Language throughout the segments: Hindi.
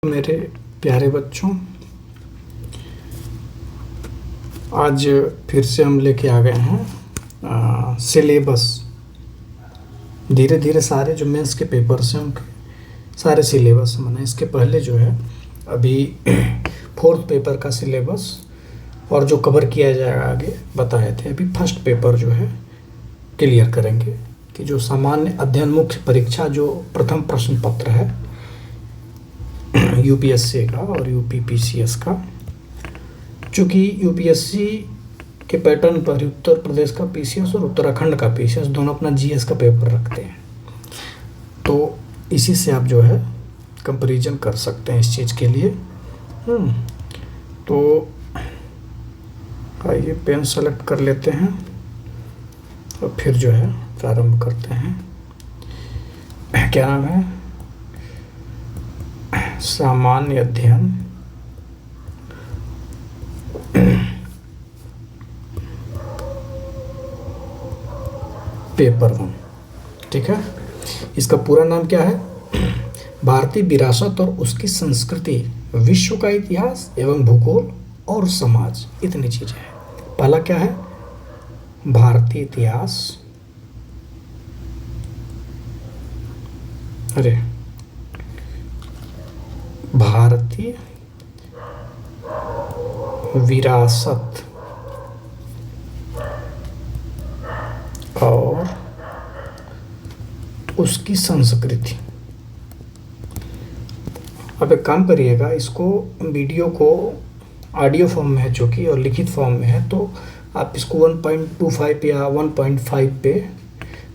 मेरे प्यारे बच्चों, आज फिर से हम लेके आ गए हैं सिलेबस। धीरे धीरे सारे जो मेंस के पेपर्स हैं उनके सारे सिलेबस माने इसके पहले जो है अभी फोर्थ पेपर का सिलेबस और जो कवर किया जाएगा आगे बताए थे। अभी फर्स्ट पेपर जो है क्लियर करेंगे कि जो सामान्य अध्ययन मुख्य परीक्षा जो प्रथम प्रश्न पत्र है यूपीएससी का और यूपीपीसीएस का, चूँकि यूपीएससी के पैटर्न पर उत्तर प्रदेश का पीसीएस और उत्तराखंड का पीसीएस दोनों अपना जीएस का पेपर रखते हैं, तो इसी से आप जो है कंपैरिजन कर सकते हैं इस चीज़ के लिए। तो आइए पेन सेलेक्ट कर लेते हैं और फिर जो है प्रारंभ करते हैं। क्या नाम है? सामान्य अध्ययन पेपर 1। ठीक है, इसका पूरा नाम क्या है? भारतीय विरासत और उसकी संस्कृति, विश्व का इतिहास एवं भूगोल और समाज। इतनी चीजें हैं। पहला क्या है? भारतीय इतिहास, भारतीय विरासत और उसकी संस्कृति। अब एक काम करिएगा, इसको वीडियो को ऑडियो फॉर्म में है चूँकि और लिखित फॉर्म में है, तो आप इसको 1.25 या 1.5 पे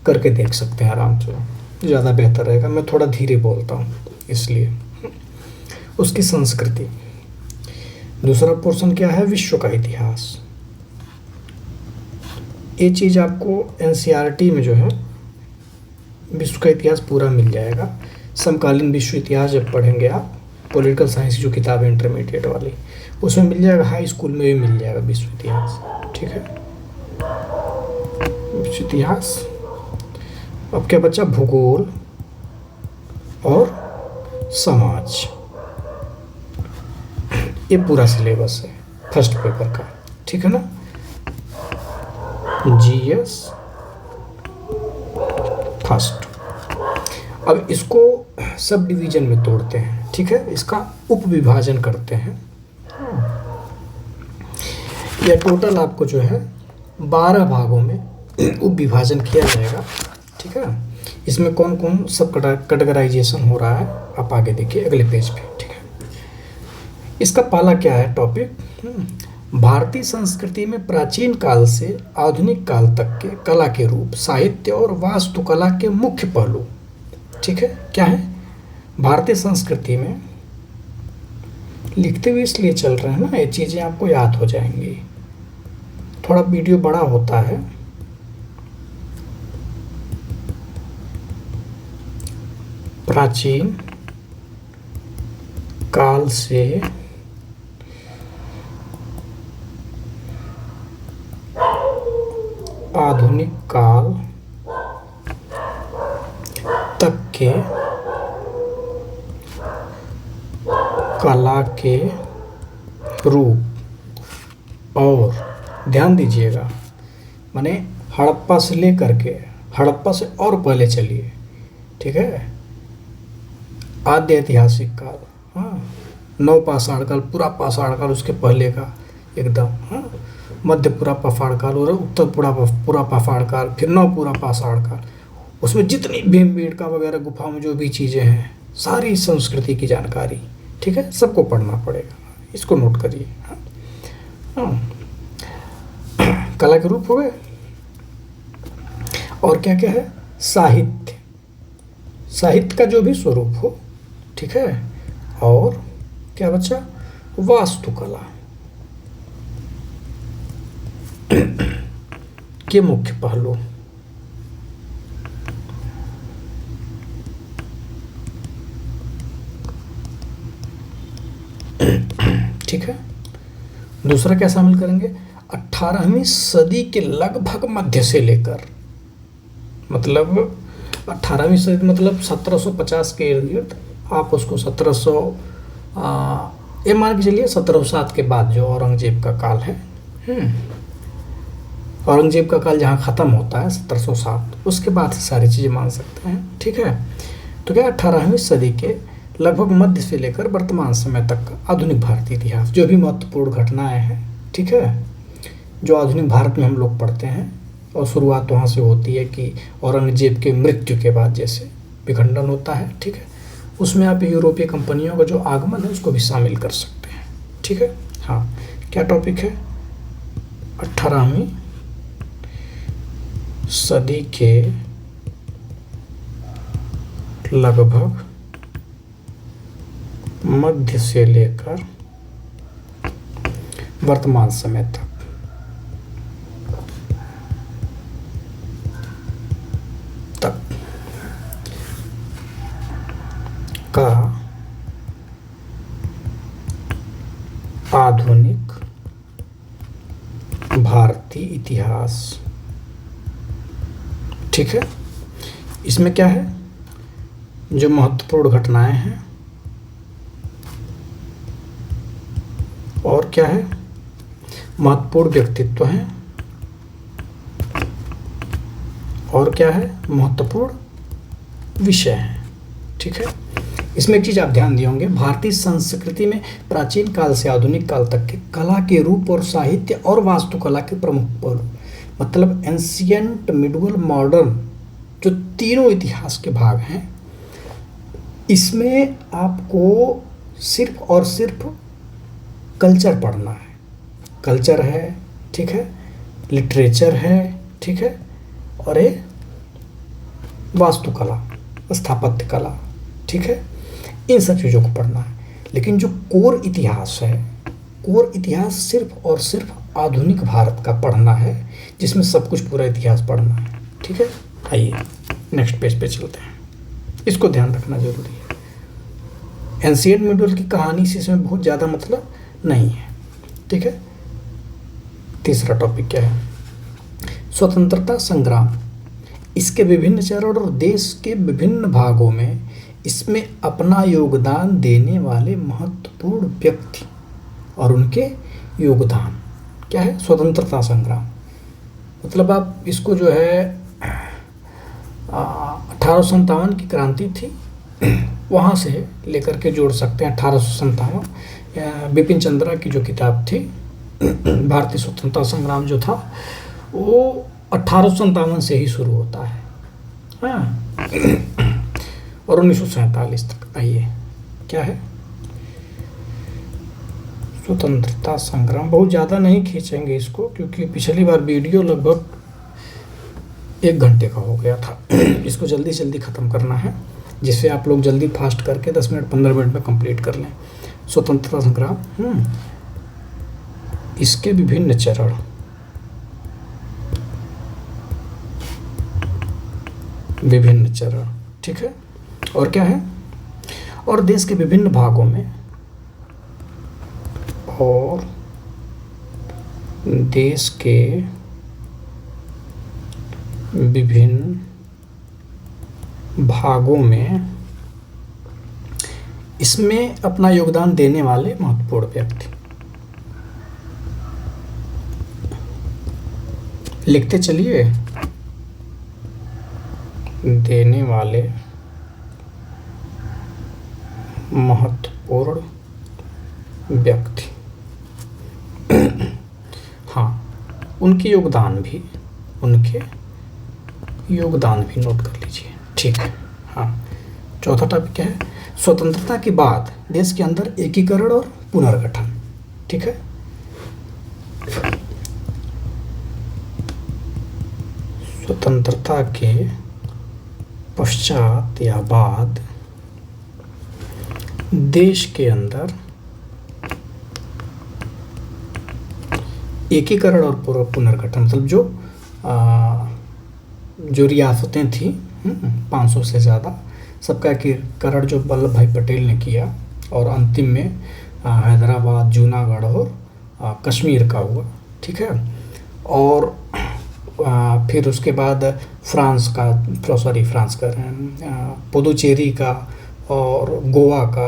करके देख सकते हैं आराम से, ज़्यादा बेहतर रहेगा। मैं थोड़ा धीरे बोलता हूँ इसलिए। उसकी संस्कृति। दूसरा पोर्शन क्या है? विश्व का इतिहास। ये चीज़ आपको एनसीईआरटी में जो है विश्व का इतिहास पूरा मिल जाएगा। समकालीन विश्व इतिहास जब पढ़ेंगे आप, पॉलिटिकल साइंस की जो किताब है इंटरमीडिएट वाली, उसमें मिल जाएगा। हाई स्कूल में भी मिल जाएगा विश्व इतिहास। ठीक है, विश्व इतिहास। अब क्या बचा? भूगोल और समाज। ये पूरा सिलेबस है फर्स्ट पेपर का। ठीक है ना? GS first. अब इसको सब डिवीजन में तोड़ते हैं। ठीक है, इसका उप विभाजन करते हैं। यह टोटल आपको जो है 12 भागों में उप विभाजन किया जाएगा। ठीक है, इसमें कौन कौन सब कैटेगराइजेशन हो रहा है आप आगे देखिए अगले पेज पे। ठीक है, इसका पहला क्या है टॉपिक? भारतीय संस्कृति में प्राचीन काल से आधुनिक काल तक के कला के रूप, साहित्य और वास्तुकला के मुख्य पहलू। ठीक है, क्या है? भारतीय संस्कृति में लिखते हुए इसलिए चल रहे हैं ना, ये चीज़ें आपको याद हो जाएंगी। थोड़ा वीडियो बड़ा होता है, प्राचीन काल से आधुनिक काल तक के कला के रूप। और ध्यान दीजिएगा, माने हड़प्पा से लेकर के, हड़प्पा से और पहले चलिए। ठीक है, आद्य ऐतिहासिक काल, हाँ, नव पाषाण काल, पूरा पाषाण काल उसके पहले का एकदम, हाँ, मध्य पूरा पाषाण काल और उत्तर पूरा पाषाण काल, फिर नव पूरा पाषाण काल। उसमें जितनी भीमबेटका वगैरह गुफा में जो भी चीज़ें हैं, सारी संस्कृति की जानकारी। ठीक है, सबको पढ़ना पड़ेगा, इसको नोट करिए। हाँ, कला के रूप हो गए। और क्या क्या है? साहित्य, साहित्य का जो भी स्वरूप हो। ठीक है, और क्या बचा? वास्तुकला के मुख्य पहलू। ठीक है, दूसरा क्या शामिल करेंगे? 18वीं सदी के लगभग मध्य से लेकर, मतलब 18वीं सदी मतलब 1750 के इर्द गिर्द, आप उसको 1700 ये मान के चलिए 1707 के बाद जो औरंगजेब का काल है, औरंगजेब का काल जहाँ ख़त्म होता है 1707, उसके बाद से सारी चीज़ें मान सकते हैं। ठीक है, तो क्या 18वीं सदी के लगभग मध्य से लेकर वर्तमान समय तक का आधुनिक भारतीय इतिहास, जो भी महत्वपूर्ण घटनाएं हैं, ठीक है, जो आधुनिक भारत में हम लोग पढ़ते हैं, और शुरुआत वहाँ से होती है कि औरंगजेब के मृत्यु के बाद जैसे विखंडन होता है। ठीक है, उसमें आप यूरोपीय कंपनियों का जो आगमन है उसको भी शामिल कर सकते हैं। ठीक है, हाँ, क्या टॉपिक है? 18वीं सदी के लगभग मध्य से लेकर वर्तमान समय तक का आधुनिक भारतीय इतिहास। ठीक है, इसमें क्या है? जो महत्वपूर्ण घटनाएं हैं, और क्या है? महत्वपूर्ण व्यक्तित्व हैं, और क्या है? महत्वपूर्ण विषय हैं। ठीक है, इसमें एक चीज़ आप ध्यान दिए होंगे, भारतीय संस्कृति में प्राचीन काल से आधुनिक काल तक के कला के रूप और साहित्य और वास्तुकला के प्रमुख पहलू, मतलब एंशियंट, मिडवल, मॉडर्न, जो तीनों इतिहास के भाग हैं, इसमें आपको सिर्फ और सिर्फ कल्चर पढ़ना है। कल्चर है, ठीक है, लिटरेचर है, ठीक है, और ये वास्तुकला, स्थापत्य कला, ठीक है, इन सब चीज़ों को पढ़ना है। लेकिन जो कोर इतिहास है, कोर इतिहास सिर्फ और सिर्फ आधुनिक भारत का पढ़ना है, जिसमें सब कुछ पूरा इतिहास पढ़ना है। ठीक है, आइए नेक्स्ट पेज पे चलते हैं, इसको ध्यान रखना जरूरी है। एंशिएंट मिडल की कहानी से इसमें बहुत ज़्यादा मतलब नहीं है। ठीक है, तीसरा टॉपिक क्या है? स्वतंत्रता संग्राम। इसके विभिन्न चरण और देश के विभिन्न भागों में इसमें अपना योगदान देने वाले महत्वपूर्ण व्यक्ति और उनके योगदान। क्या है? स्वतंत्रता संग्राम। मतलब आप इसको जो है 1857 की क्रांति थी, वहाँ से लेकर के जोड़ सकते हैं। 1857 बिपिन चंद्रा की जो किताब थी, भारतीय स्वतंत्रता संग्राम जो था, वो 1857 से ही शुरू होता है, हाँ, और 1947 तक। आइए, क्या है? स्वतंत्रता संग्राम। बहुत ज़्यादा नहीं खींचेंगे इसको, क्योंकि पिछली बार वीडियो लगभग 1 घंटे का हो गया था। इसको जल्दी जल्दी ख़त्म करना है, जिससे आप लोग जल्दी फास्ट करके 10 मिनट 15 मिनट में कंप्लीट कर लें। स्वतंत्रता संग्राम, इसके विभिन्न चरण, विभिन्न चरण, ठीक है, और क्या है? और देश के विभिन्न भागों में, और देश के विभिन्न भागों में इसमें अपना योगदान देने वाले महत्वपूर्ण व्यक्ति। लिखते चलिए, देने वाले महत्वपूर्ण व्यक्ति। हाँ, उनके योगदान भी नोट कर लीजिए। ठीक है, हाँ। चौथा टॉपिक क्या है? स्वतंत्रता के बाद देश के अंदर एकीकरण और पुनर्गठन। ठीक है, स्वतंत्रता के पश्चात या बाद देश के अंदर एकीकरण और पुनर्गठन, मतलब जो रियासतें थी 500 से ज़्यादा, सबका एकीकरण जो वल्लभ भाई पटेल ने किया, और अंतिम में हैदराबाद, जूनागढ़ और कश्मीर का हुआ। ठीक है, और फिर उसके बाद फ्रांस का पुदुचेरी का और गोवा का,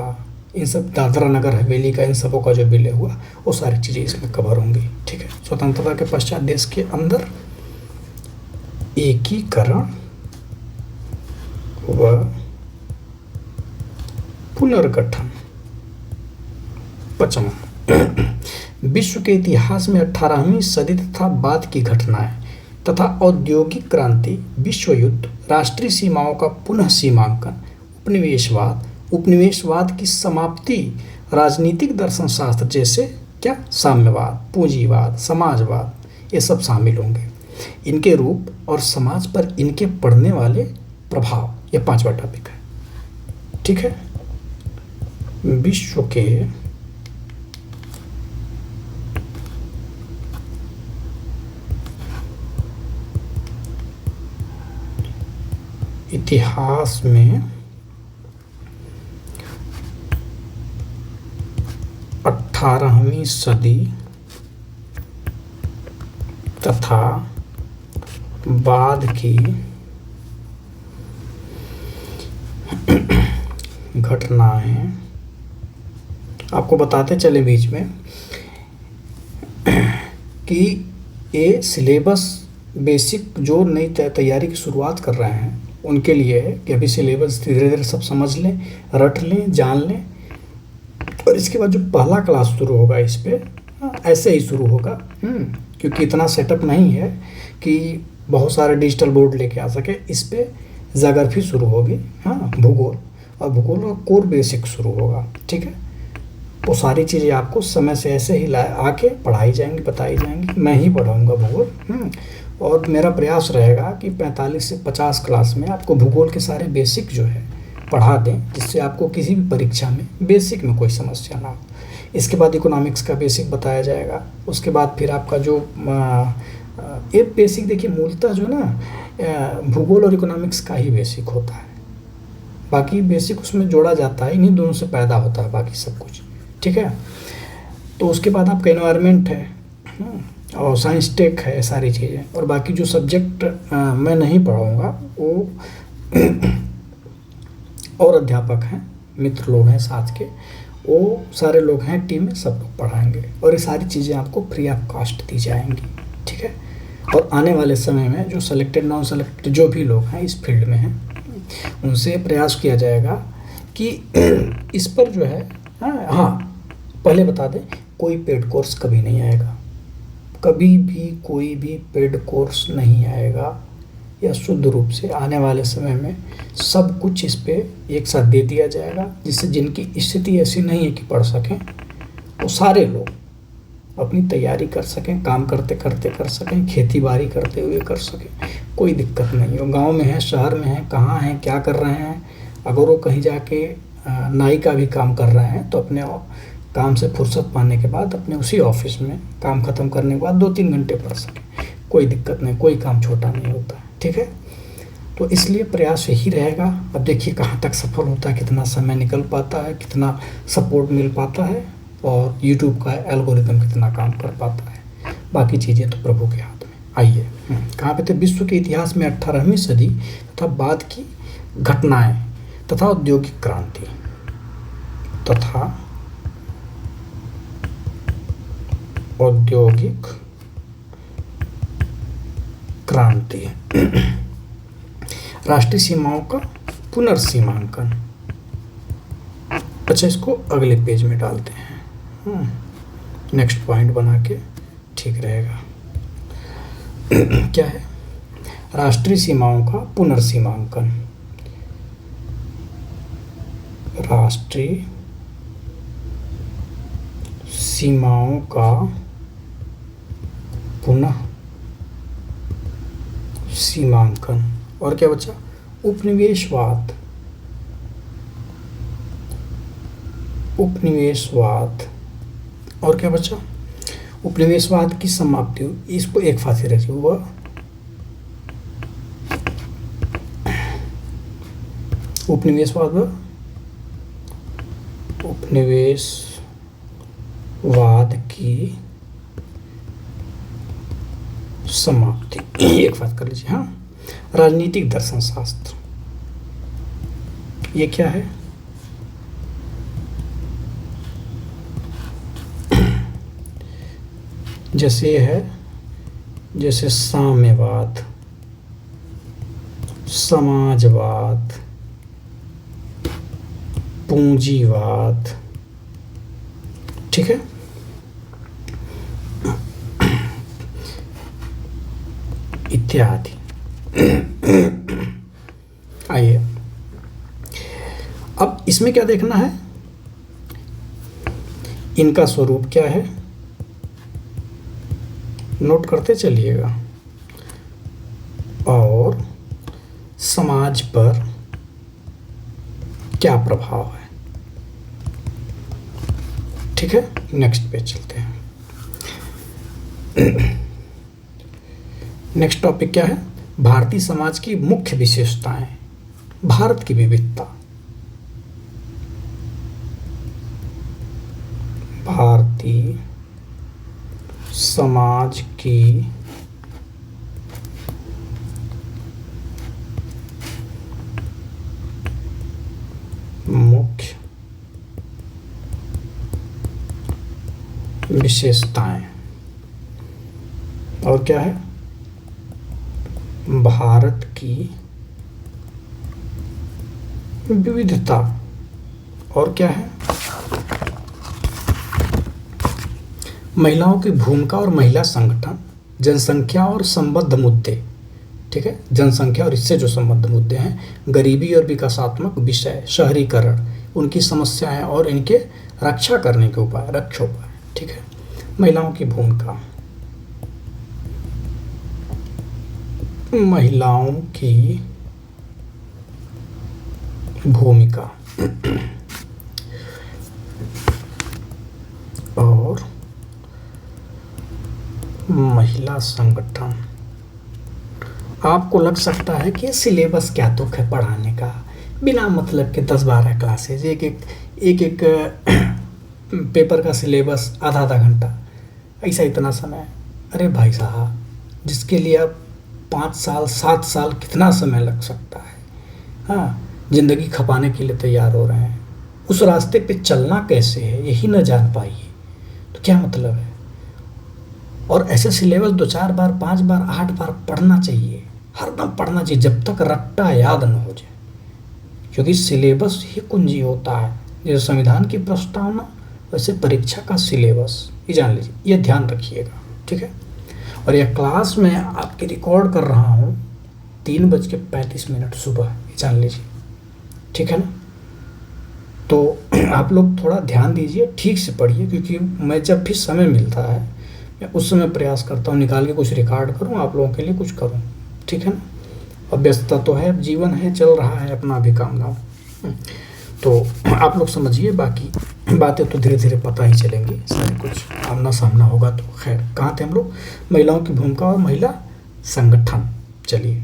इन सब दादरा नगर हवेली का इन सबों का जो विलय हुआ वो सारी चीज़ें इसमें कवर होंगी। ठीक है। स्वतंत्रता के पश्चात देश के अंदर एकीकरण व पुनर्गठन। 5वां, विश्व के इतिहास में 18वीं सदी तथा बाद की घटनाएं तथा औद्योगिक क्रांति, विश्व युद्ध, राष्ट्रीय सीमाओं का पुनः सीमांकन, उपनिवेशवाद की समाप्ति, राजनीतिक दर्शन शास्त्र जैसे क्या, साम्यवाद, पूंजीवाद, समाजवाद, ये सब शामिल होंगे। इनके रूप और समाज पर इनके पड़ने वाले प्रभाव, ये 5वां टॉपिक है। ठीक है। विश्व के इतिहास में 18वीं सदी तथा बाद की घटनाएं। आपको बताते चले बीच में कि ये सिलेबस बेसिक जो नई तैयारी की शुरुआत कर रहे हैं उनके लिए है कि अभी सिलेबस धीरे धीरे सब समझ लें, रट लें, जान लें, और इसके बाद जो पहला क्लास शुरू होगा इस पर ऐसे ही शुरू होगा, क्योंकि इतना सेटअप नहीं है कि बहुत सारे डिजिटल बोर्ड लेके आ सके। इस पर ज्योग्राफी शुरू होगी, हाँ, भूगोल, और भूगोल का कोर बेसिक शुरू होगा। ठीक है। वो सारी चीज़ें आपको समय से ऐसे ही आके पढ़ाई जाएंगी, बताई जाएंगी। मैं ही पढ़ाऊँगा भूगोल, और मेरा प्रयास रहेगा कि 45 से 50 क्लास में आपको भूगोल के सारे बेसिक जो है पढ़ा दें, जिससे आपको किसी भी परीक्षा में बेसिक में कोई समस्या ना हो। इसके बाद इकोनॉमिक्स का बेसिक बताया जाएगा। उसके बाद फिर आपका जो ये बेसिक, देखिए मूलतः जो ना भूगोल और इकोनॉमिक्स का ही बेसिक होता है, बाकी बेसिक उसमें जोड़ा जाता है, इन्हीं दोनों से पैदा होता है बाकी सब कुछ। ठीक है। तो उसके बाद आपका एनवायरनमेंट है और साइंस टेक है, सारी चीज़ें, और बाकी जो सब्जेक्ट मैं नहीं पढ़ाऊँगा वो और अध्यापक हैं, मित्र लोग हैं साथ के, वो सारे लोग हैं टीम में, सब लोग पढ़ाएंगे, और ये सारी चीज़ें आपको फ्री ऑफ कॉस्ट दी जाएंगी। ठीक है। और आने वाले समय में जो सेलेक्टेड नॉन सेलेक्टेड जो भी लोग हैं इस फील्ड में हैं, उनसे प्रयास किया जाएगा कि इस पर जो है, हाँ पहले बता दें, कोई पेड कोर्स कभी नहीं आएगा, कभी भी कोई भी पेड कोर्स नहीं आएगा। या शुद्ध रूप से आने वाले समय में सब कुछ इस पे एक साथ दे दिया जाएगा, जिससे जिनकी स्थिति ऐसी नहीं है कि पढ़ सकें, वो सारे लोग अपनी तैयारी कर सकें, काम करते करते कर सकें, खेती बाड़ी करते हुए कर सकें, कोई दिक्कत नहीं हो। गांव में है, शहर में है, कहाँ हैं, क्या कर रहे हैं, अगर वो कहीं जाके नाई का भी काम कर रहे हैं तो अपने काम से फुर्सत पाने के बाद अपने उसी ऑफिस में काम ख़त्म करने के बाद 2-3 घंटे पढ़ सकें, कोई दिक्कत नहीं, कोई काम छोटा नहीं होता है। ठीक है। तो इसलिए प्रयास यही रहेगा। अब देखिए कहाँ तक सफल होता है, कितना समय निकल पाता है, कितना सपोर्ट मिल पाता है, और यूट्यूब का एल्गोरिदम कितना काम कर पाता है। बाकी चीज़ें तो प्रभु के हाथ में। आइए कहाँ पे थे, विश्व के इतिहास में 18वीं सदी तथा बाद की घटनाएं तथा औद्योगिक क्रांति तथा औद्योगिक क्रांति, राष्ट्रीय सीमाओं का पुनर्सीमांकन। अच्छा, इसको अगले पेज में डालते हैं, नेक्स्ट पॉइंट बना के, ठीक रहेगा। क्या है, राष्ट्रीय सीमाओं का पुनर्सीमांकन। राष्ट्रीय सीमाओं का पुनः सीमांकन। और क्या बचा, उपनिवेशवाद। उपनिवेशवाद और क्या बचा, उपनिवेशवाद की समाप्ति। इसको एक फांसी रखिए, हुआ उपनिवेशवाद व उपनिवेशवाद की समाप्ति, एक बात कर लीजिए। हाँ, राजनीतिक दर्शन शास्त्र, ये क्या है, जैसे ये है, जैसे साम्यवाद, समाजवाद, पूंजीवाद, ठीक है। इत्यादि। आइए अब इसमें क्या देखना है, इनका स्वरूप क्या है, नोट करते चलिएगा, और समाज पर क्या प्रभाव है, ठीक है। नेक्स्ट पे चलते हैं। नेक्स्ट टॉपिक क्या है, भारतीय समाज की मुख्य विशेषताएं, भारत की विविधता। भारतीय समाज की मुख्य विशेषताएं, और क्या है, भारत की विविधता, और क्या है, महिलाओं की भूमिका और महिला संगठन, जनसंख्या और संबद्ध मुद्दे, ठीक है। जनसंख्या और इससे जो संबद्ध मुद्दे हैं, गरीबी और विकासात्मक विषय, शहरीकरण, उनकी समस्याएं और इनके रक्षा करने के उपाय, रक्षोपाय, ठीक है। महिलाओं की भूमिका, महिलाओं की भूमिका और महिला संगठन। आपको लग सकता है कि सिलेबस क्या तुक है पढ़ाने का, बिना मतलब के 10-12 क्लासेज, एक पेपर का सिलेबस आधा आधा घंटा, ऐसा इतना समय। अरे भाई साहब, जिसके लिए आप 5 साल 7 साल कितना समय लग सकता है, हाँ, ज़िंदगी खपाने के लिए तैयार हो रहे हैं, उस रास्ते पे चलना कैसे है यही न जान पाइए तो क्या मतलब है। और ऐसे सिलेबस 2-4 बार 5 बार 8 बार पढ़ना चाहिए, हरदम पढ़ना चाहिए जब तक रट्टा याद न हो जाए, क्योंकि सिलेबस ही कुंजी होता है। जैसे संविधान की प्रस्तावना वैसे परीक्षा का सिलेबस, ये जान लीजिए, ये ध्यान रखिएगा, ठीक है। और यह क्लास में आपकी रिकॉर्ड कर रहा हूँ 3:35 सुबह, ये जान लीजिए, ठीक है ना। तो आप लोग थोड़ा ध्यान दीजिए, ठीक से पढ़िए, क्योंकि मैं जब भी समय मिलता है मैं उस समय प्रयास करता हूँ निकाल के कुछ रिकॉर्ड करूँ, आप लोगों के लिए कुछ करूँ, ठीक है ना। अब व्यस्तता तो है, अब जीवन है, चल रहा है अपना भी काम धाम, तो आप लोग समझिए, बाकी बातें तो धीरे धीरे पता ही चलेंगी, सारे कुछ आमना सामना होगा। तो खैर, कहाँ थे हम लोग, महिलाओं की भूमिका और महिला संगठन। चलिए,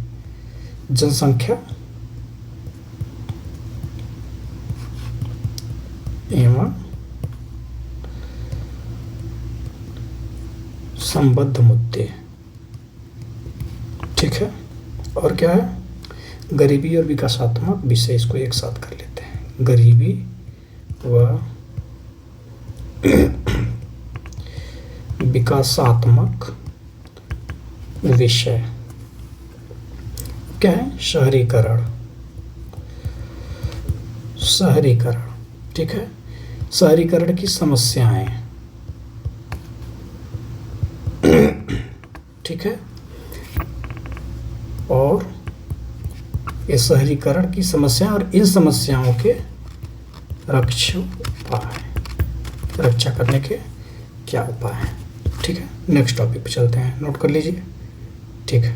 जनसंख्या एवं संबद्ध मुद्दे, ठीक है। और क्या है, गरीबी और विकासात्मक विषय, इसको एक साथ कर लेते हैं, गरीबी व विकासात्मक विषय। क्या है, शहरीकरण, शहरीकरण, ठीक है। शहरीकरण की समस्याएं, ठीक है। और ये शहरीकरण की समस्या और इन समस्याओं के रक्षा करने के क्या उपाय हैं, ठीक है। नेक्स्ट टॉपिक पे चलते हैं, नोट कर लीजिए, ठीक है।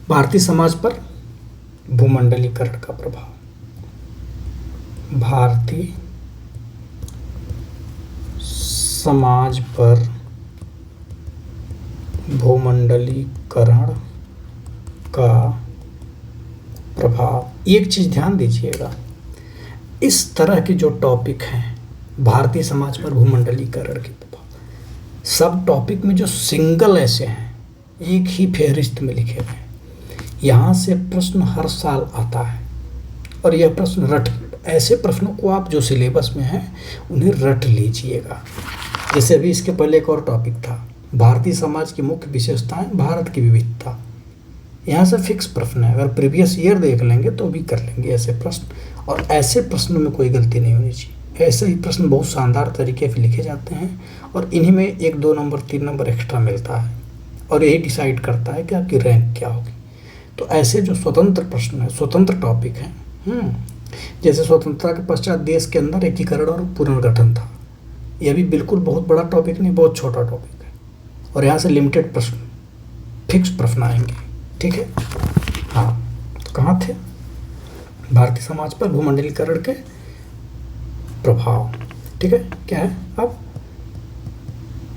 भारतीय समाज पर भूमंडलीकरण का प्रभाव। भारतीय समाज पर भूमंडलीकरण का प्रभाव। एक चीज़ ध्यान दीजिएगा, इस तरह के जो टॉपिक हैं भारतीय समाज पर भूमंडलीकरण के प्रभाव, सब टॉपिक में जो सिंगल ऐसे हैं, एक ही फेहरिस्त में लिखे हुए हैं, यहाँ से प्रश्न हर साल आता है। और यह प्रश्न ऐसे प्रश्नों को आप जो सिलेबस में हैं उन्हें रट लीजिएगा, जैसे अभी इसके पहले एक और टॉपिक था, भारतीय समाज की मुख्य विशेषताएं, भारत की विविधता। यहाँ से फिक्स प्रश्न है, अगर प्रीवियस ईयर देख लेंगे तो भी कर लेंगे ऐसे प्रश्न, और ऐसे प्रश्नों में कोई गलती नहीं होनी चाहिए। ऐसे ही प्रश्न बहुत शानदार तरीके से लिखे जाते हैं और इन्हीं में 1-2 नंबर 3 नंबर एक्स्ट्रा मिलता है और यही डिसाइड करता है कि आपकी रैंक क्या होगी। तो ऐसे जो स्वतंत्र प्रश्न है, स्वतंत्र टॉपिक हैं, जैसे स्वतंत्रता के पश्चात देश के अंदर एकीकरण और पुनर्गठन था, यह भी बिल्कुल बहुत बड़ा टॉपिक नहीं, बहुत छोटा टॉपिक है और यहाँ से लिमिटेड प्रश्न, फिक्स प्रश्न आएंगे। ठीक है, हाँ, तो कहाँ थे? भारतीय समाज पर भूमंडलीकरण के प्रभाव। ठीक है, क्या है अब?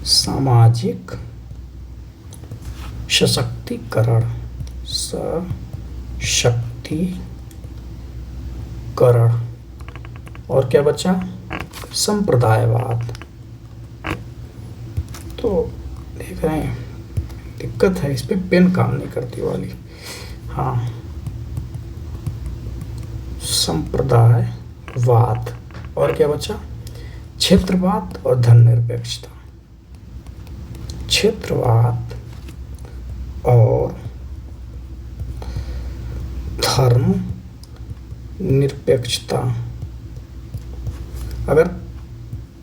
सामाजिक सशक्तिकरण, सशक्तिकरण, और क्या बचा? संप्रदायवाद। तो देख रहे हैं दिक्कत है, इस पे पेन काम नहीं करती वाली। हाँ, संप्रदायवाद, और क्या बचा? क्षेत्रवाद और धर्मनिरपेक्षता। क्षेत्रवाद और धर्म निरपेक्षता। अगर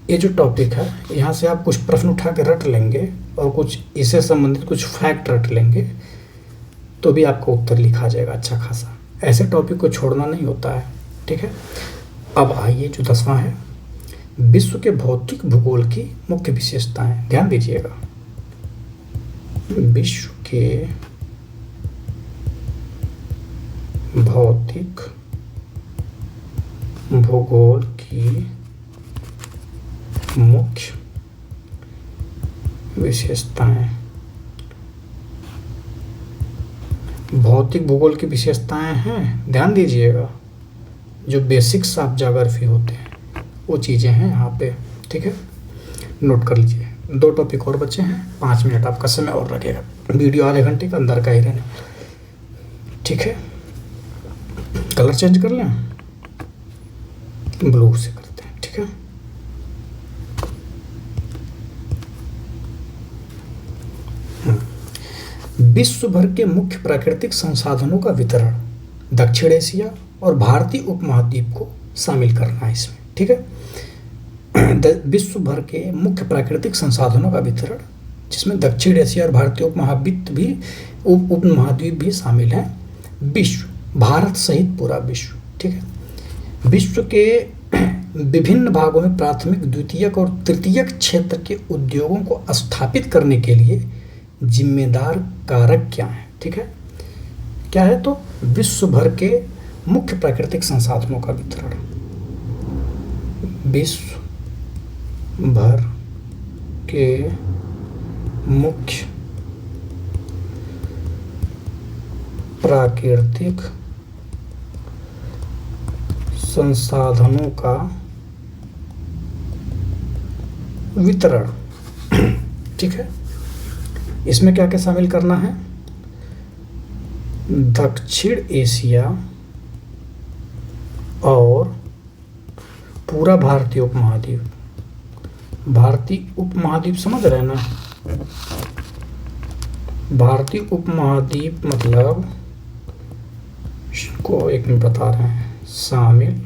ये जो टॉपिक है, यहाँ से आप कुछ प्रश्न उठा के रट लेंगे और कुछ इससे संबंधित कुछ फैक्ट रट लेंगे तो भी आपका उत्तर लिखा जाएगा अच्छा खासा। ऐसे टॉपिक को छोड़ना नहीं होता है। ठीक है, अब आइए जो 10वां है, विश्व के भौतिक भूगोल की मुख्य विशेषताएं। ध्यान दीजिएगा, विश्व के भौतिक भूगोल की मुख्य विशेषताएं। भौतिक भूगोल की विशेषताएं हैं, ध्यान दीजिएगा, जो बेसिक्स ऑफ ज्योग्राफी होते हैं वो चीज़ें हैं यहाँ पे। ठीक है, नोट कर लीजिए। 2 टॉपिक और बचे हैं, 5 मिनट आपका समय और लगेगा, वीडियो आधे घंटे के अंदर का ही रहने। ठीक है, कलर चेंज कर लें, ब्लू से करते हैं। ठीक है, विश्व भर के मुख्य प्राकृतिक संसाधनों का वितरण, दक्षिण एशिया और भारतीय उपमहाद्वीप को शामिल करना है इसमें। ठीक है, विश्व भर के मुख्य प्राकृतिक संसाधनों का वितरण, जिसमें दक्षिण एशिया और भारतीय उपमहाद्वीप भी शामिल हैं। विश्व, भारत सहित पूरा विश्व। ठीक है, विश्व के विभिन्न भागों में प्राथमिक, द्वितीयक और तृतीयक क्षेत्र के उद्योगों को स्थापित करने के लिए जिम्मेदार कारक क्या हैं? ठीक है, क्या है? तो विश्व भर के मुख्य प्राकृतिक संसाधनों का वितरण, विश्व भर के मुख्य प्राकृतिक संसाधनों का वितरण। ठीक है, इसमें क्या क्या शामिल करना है? दक्षिण एशिया और पूरा भारतीय उपमहाद्वीप। भारतीय उपमहाद्वीप समझ रहे हैं ना? भारतीय उपमहाद्वीप मतलब को एक में बता रहे हैं, शामिल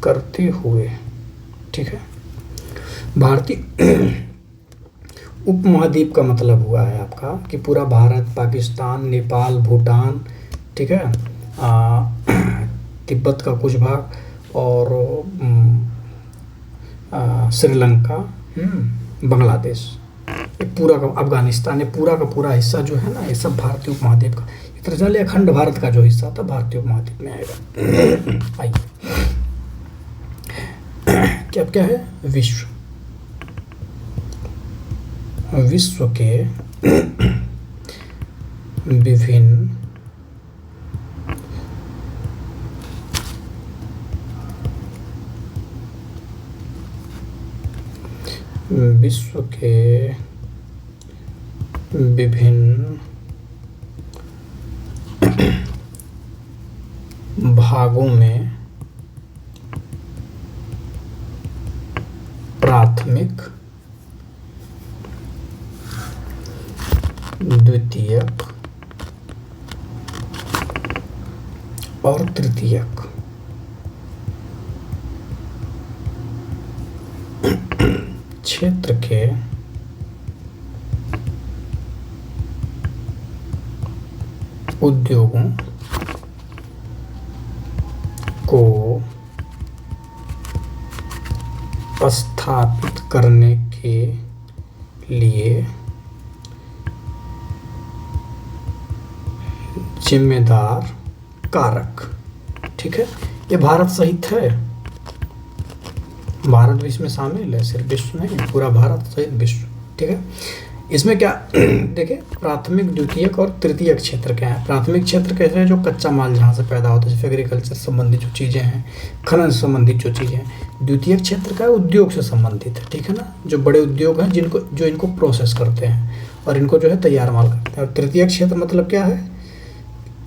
करते हुए। ठीक है, भारतीय उपमहाद्वीप का मतलब हुआ है आपका कि पूरा भारत, पाकिस्तान, नेपाल, भूटान, ठीक है, तिब्बत का कुछ भाग और श्रीलंका, बांग्लादेश, ये पूरा का, अफगानिस्तान, ये पूरा का पूरा हिस्सा जो है ना, ये सब भारतीय उपमहाद्वीप का। इतना चलिए अखंड भारत का जो हिस्सा था भारतीय उपमहाद्वीप में आएगा। आइए, क्या है? विश्व के विभिन्न भागों में प्राथमिक, द्वितीयक और तृतीयक। क्षेत्र के उद्योगों को स्थापित करने के लिए जिम्मेदार कारक। ठीक है, ये भारत सहित है, भारत भी इसमें शामिल है, सिर्फ विश्व नहीं, पूरा भारत सहित विश्व। ठीक है, इसमें क्या देखिए, प्राथमिक, द्वितीयक और तृतीयक क्षेत्र क्या है। प्राथमिक क्षेत्र कैसे है, जो कच्चा माल जहाँ से पैदा होता है, जैसे एग्रीकल्चर संबंधित जो चीज़ें हैं, खनन से संबंधित जो चीज़ें हैं। द्वितीयक क्षेत्र का उद्योग से संबंधित है। ठीक है ना, जो बड़े उद्योग हैं जो इनको प्रोसेस करते हैं और इनको जो है तैयार माल करते हैं। और तृतीयक क्षेत्र मतलब क्या है,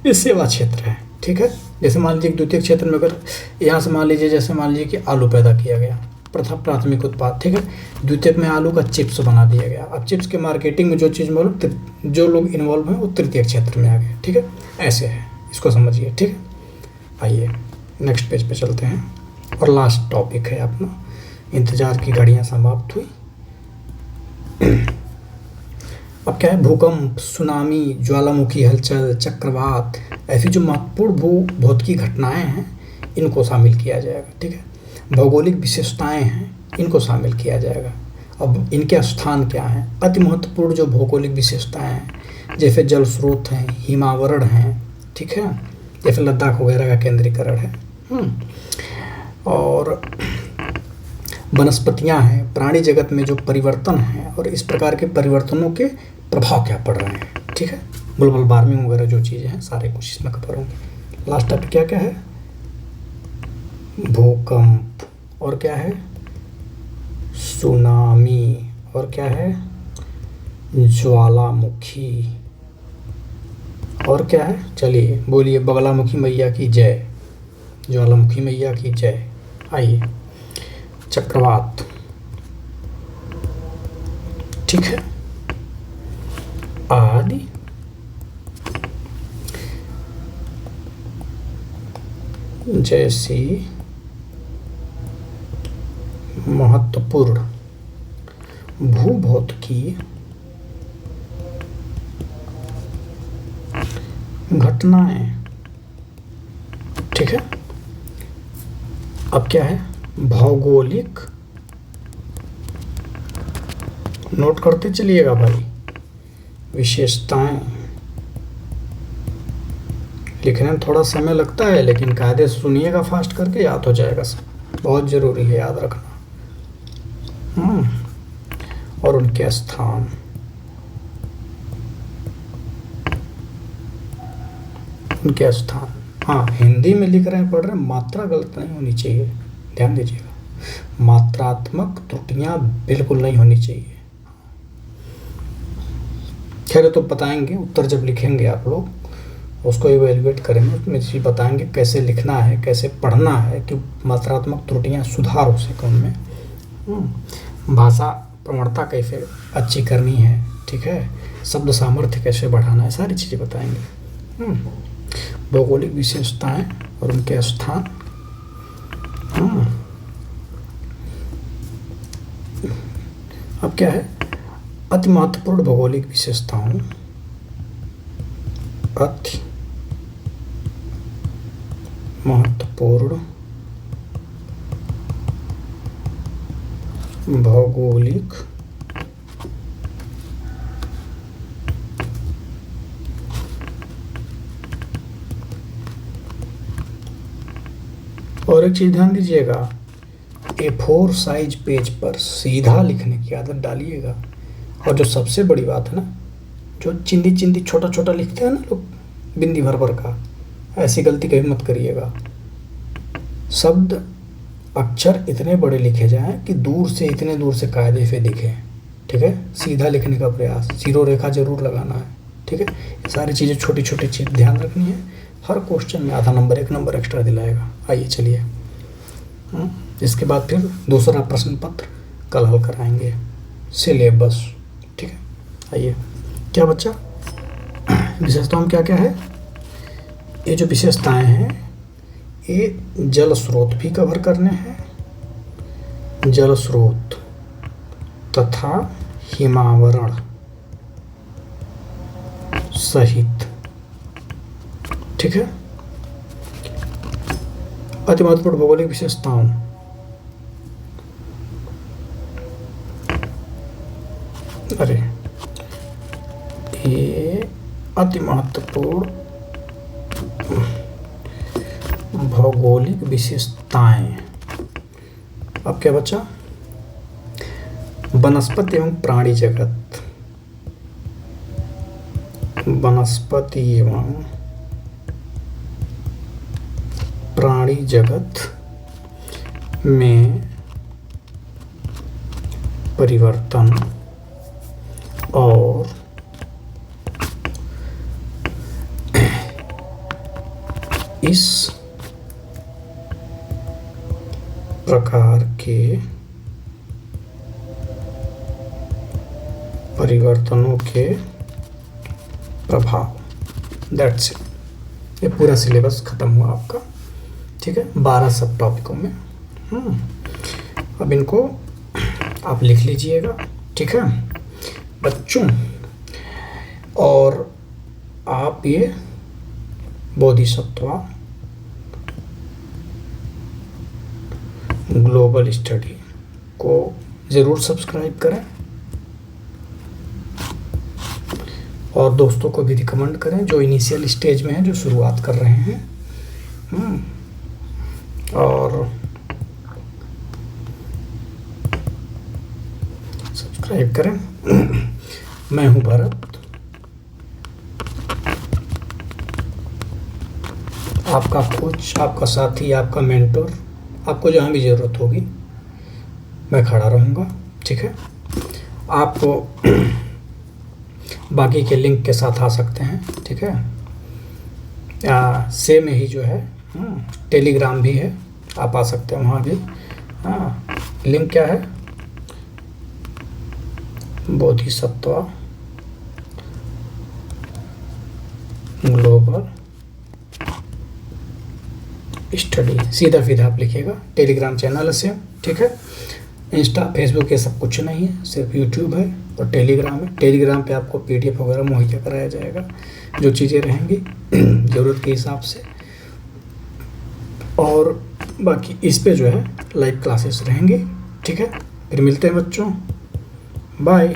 ये सेवा क्षेत्र है। ठीक है, जैसे मान लीजिए द्वितीय क्षेत्र में अगर यहाँ से मान लीजिए, जैसे मान लीजिए कि आलू पैदा किया गया, प्रथम प्राथमिक उत्पाद। ठीक है, द्वितीयक में आलू का चिप्स बना दिया गया। अब चिप्स के मार्केटिंग में जो चीज़ मतलब जो लोग इन्वॉल्व हैं वो तृतीय क्षेत्र में आ गए। ठीक है, ऐसे है, इसको समझिए। ठीक है, आइए नेक्स्ट पेज पे चलते हैं और लास्ट टॉपिक है अपना, इंतजार की घड़ियाँ समाप्त हुई। अब क्या है, भूकंप, सुनामी, ज्वालामुखी हलचल, चक्रवात, ऐसी जो महत्वपूर्ण भौतिकी घटनाएं हैं इनको शामिल किया जाएगा। ठीक है, भौगोलिक विशेषताएं हैं इनको शामिल किया जाएगा। अब इनके स्थान क्या हैं, अति महत्वपूर्ण जो भौगोलिक विशेषताएं हैं, जैसे जल स्रोत हैं, हिमावरण हैं। ठीक है, जैसे लद्दाख वगैरह का केंद्रीकरण है। और वनस्पतियां हैं, प्राणी जगत में जो परिवर्तन हैं और इस प्रकार के परिवर्तनों के प्रभाव क्या पड़ रहे हैं। ठीक है, ग्लोबल वार्मिंग वगैरह जो चीज़ें हैं सारे कुछ इसमें कवर होंगे। लास्ट टॉपिक क्या क्या है, भूकंप, और क्या है, सुनामी, और क्या है, ज्वालामुखी, और क्या है, चलिए बोलिए, बगलामुखी मैया की जय, ज्वालामुखी मैया की जय। आइए, चक्रवात। ठीक है, आदि जैसी महत्वपूर्ण भूभौतिकीय घटनाएं। ठीक है, अब क्या है, भौगोलिक, नोट करते चलिएगा भाई, विशेषताएं। लिखने में थोड़ा समय लगता है लेकिन कायदे से सुनिएगा, फास्ट करके याद हो जाएगा सब, बहुत ज़रूरी है याद रखना। और उनके स्थान, उनके स्थान। हाँ, हिंदी में लिख रहे हैं, पढ़ रहे हैं, मात्रा गलत नहीं होनी चाहिए, ध्यान दीजिएगा। मात्रात्मक त्रुटियां बिल्कुल नहीं होनी चाहिए। खैर तो बताएंगे, उत्तर जब लिखेंगे आप लोग उसको इवेलुएट करेंगे, उसमें चीज़ बताएंगे कैसे लिखना है, कैसे पढ़ना है कि मात्रात्मक त्रुटियां सुधार हो सके उनमें। भाषा प्रवणता कैसे अच्छी करनी है, ठीक है, शब्द सामर्थ्य कैसे बढ़ाना है, सारी चीज़ें बताएंगे। भौगोलिक विशेषताएं और उनके स्थान। अब क्या है, अति महत्वपूर्ण भौगोलिक विशेषताओं, अति महत्वपूर्ण भौगोलिक और एक चीज ध्यान दीजिएगा, A4 साइज पेज पर सीधा लिखने की आदत डालिएगा। और जो सबसे बड़ी बात है ना, जो चिंदी चिंदी छोटा छोटा लिखते हैं ना लोग, बिंदी भर भर का, ऐसी गलती कभी मत करिएगा। शब्द अक्षर इतने बड़े लिखे जाएं कि दूर से, इतने दूर से कायदे से दिखे। ठीक है, सीधा लिखने का प्रयास, जीरो रेखा जरूर लगाना है। ठीक है, ये सारी चीज़ें छोटी छोटी चीज़ ध्यान रखनी है। हर क्वेश्चन में आधा नंबर, 1 नंबर एक्स्ट्रा दिलाएगा। आइए चलिए, इसके बाद फिर दूसरा प्रश्न पत्र कल हल कराएंगे सिलेबस। ठीक है, आइए क्या बच्चा, विशेषताओं में क्या क्या है। ये जो विशेषताएं हैं ये जल स्रोत भी कवर करने हैं, जल स्रोत तथा हिमावरण सहित। ठीक है, अति महत्वपूर्ण भौगोलिक विशेषताओं, अरे ये अति महत्वपूर्ण भौगोलिक विशेषताएं। अब क्या बचा, वनस्पति एवं प्राणी जगत, वनस्पति एवं प्राणी जगत में परिवर्तन और इस प्रकार के परिवर्तनों के प्रभाव। दैट्स इट, ये पूरा सिलेबस खत्म हुआ आपका। ठीक है, 12 सब टॉपिकों में। अब इनको आप लिख लीजिएगा। ठीक है बच्चों, और आप ये बोधिसत्वा ग्लोबल स्टडी को ज़रूर सब्सक्राइब करें और दोस्तों को भी रिकमेंड करें जो इनिशियल स्टेज में हैं, जो शुरुआत कर रहे हैं। और सब्सक्राइब करें। मैं हूं भरत, आपका कोच, आपका साथी, आपका मेंटर। आपको जहाँ भी ज़रूरत होगी मैं खड़ा रहूँगा। ठीक है, आपको बाकी के लिंक के साथ आ सकते हैं। ठीक है, सेम ही जो है टेलीग्राम भी है, आप आ सकते हैं वहाँ भी। लिंक क्या है, बोधिसत्वा ग्लोबल स्टडी, सीधा सीधा आप लिखिएगा। टेलीग्राम चैनल से। ठीक है, इंस्टा फेसबुक ये सब कुछ नहीं है, सिर्फ यूट्यूब है और टेलीग्राम है। टेलीग्राम पे आपको PDF वगैरह मुहैया कराया जाएगा, जो चीज़ें रहेंगी ज़रूरत के हिसाब से। और बाकी इस पे जो है लाइव क्लासेस रहेंगी। ठीक है, फिर मिलते हैं बच्चों, बाय।